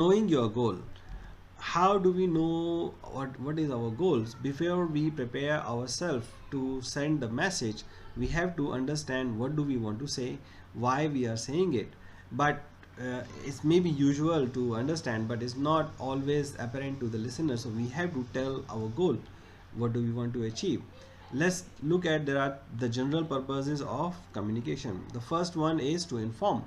Knowing your goal. How do we know what is our goals? Before we prepare ourselves to send the message, we have to understand what do we want to say, why we are saying it. But it's maybe usual to understand, but it's not always apparent to the listener. So we have to tell our goal, what do we want to achieve. Let's look at there are the general purposes of communication. The first one is to inform.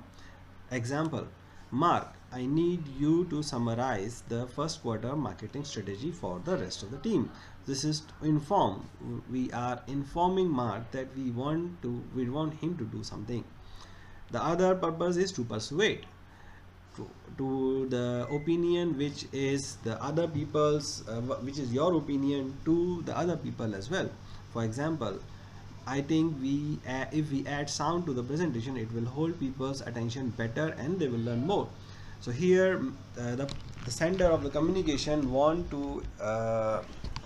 Example: Mark, I need you to summarize the first quarter marketing strategy for the rest of the team. This is to inform. We are informing Mark that we want him to do something. The other purpose is to persuade to the opinion which is the other people's which is your opinion to the other people as well. For example, I think if we add sound to the presentation, it will hold people's attention better and they will learn more. So here the center of the communication want to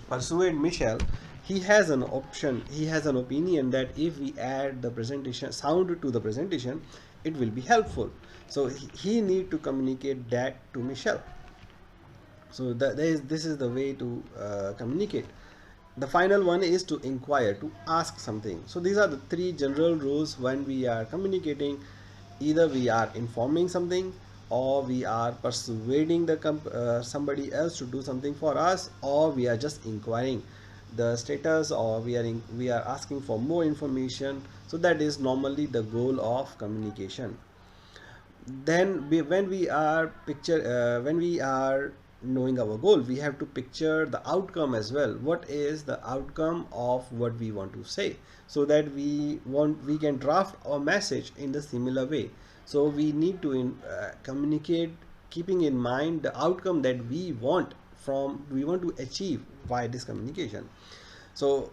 persuade Michelle. He has an option, he has an opinion that if we add the presentation sound to the presentation, it will be helpful. So he need to communicate that to Michelle. So this is the way to communicate. The final one is to inquire, to ask something. So these are the three general rules when we are communicating. Either we are informing something, or we are persuading the somebody else to do something for us, or we are just inquiring the status, or we are asking for more information. So that is normally the goal of communication. Then when we are knowing our goal, we have to picture the outcome as well. What is the outcome of what we want to say, so that we can draft our message in the similar way. So we need to communicate keeping in mind the outcome that we want to achieve by this communication. So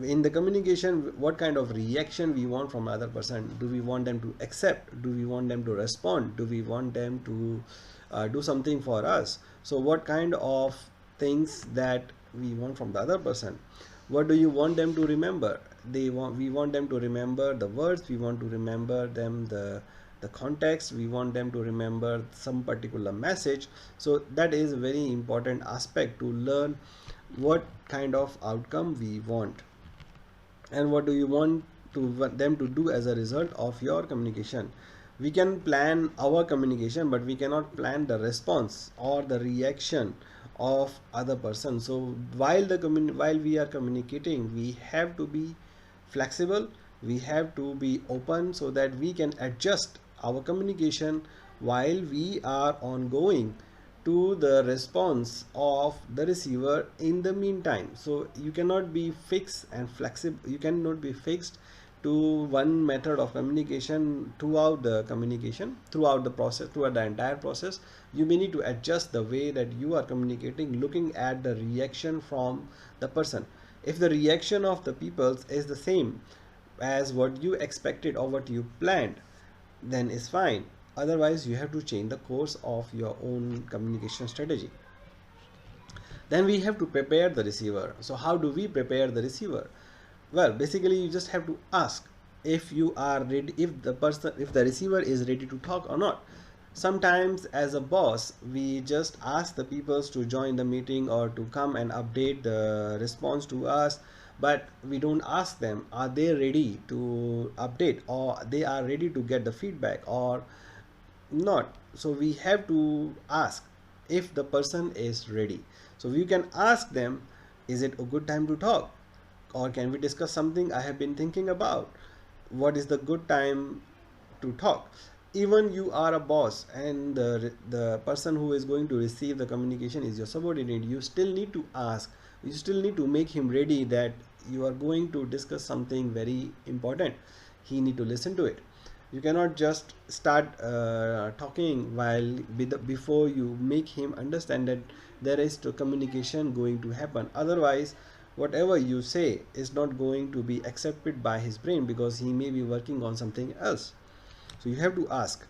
in the communication, what kind of reaction we want from other person? Do we want them to accept? Do we want them to respond? Do we want them to do something for us? So what kind of things that we want from the other person? What do you want them to remember? We want them to remember the words, we want to remember them the context, we want them to remember some particular message. So that is a very important aspect to learn what kind of outcome we want, and what do you want them to do as a result of your communication. We can plan our communication, but we cannot plan the response or the reaction of other person. So while we are communicating, we have to be flexible, we have to be open, so that we can adjust our communication while we are ongoing to the response of the receiver in the meantime. So you cannot be fixed and flexible, you cannot be fixed to one method of communication throughout the process, throughout the entire process. You may need to adjust the way that you are communicating, looking at the reaction from the person. If the reaction of the people is the same as what you expected or what you planned, then it's fine. Otherwise, you have to change the course of your own communication strategy. Then we have to prepare the receiver. So how do we prepare the receiver? Well, basically you just have to ask if you are ready, if the receiver is ready to talk or not. Sometimes as a boss, we just ask the people to join the meeting or to come and update the response to us, but we don't ask them are they ready to update, or they are ready to get the feedback or not. So we have to ask if the person is ready. So you can ask them, is it a good time to talk, or can we discuss something I have been thinking about? What is the good time to talk? Even you are a boss and the person who is going to receive the communication is your subordinate, you still need to ask, you still need to make him ready that you are going to discuss something very important. He need to listen to it. You cannot just start talking before you make him understand that there is to communication going to happen. Otherwise, whatever you say is not going to be accepted by his brain, because he may be working on something else. So you have to ask.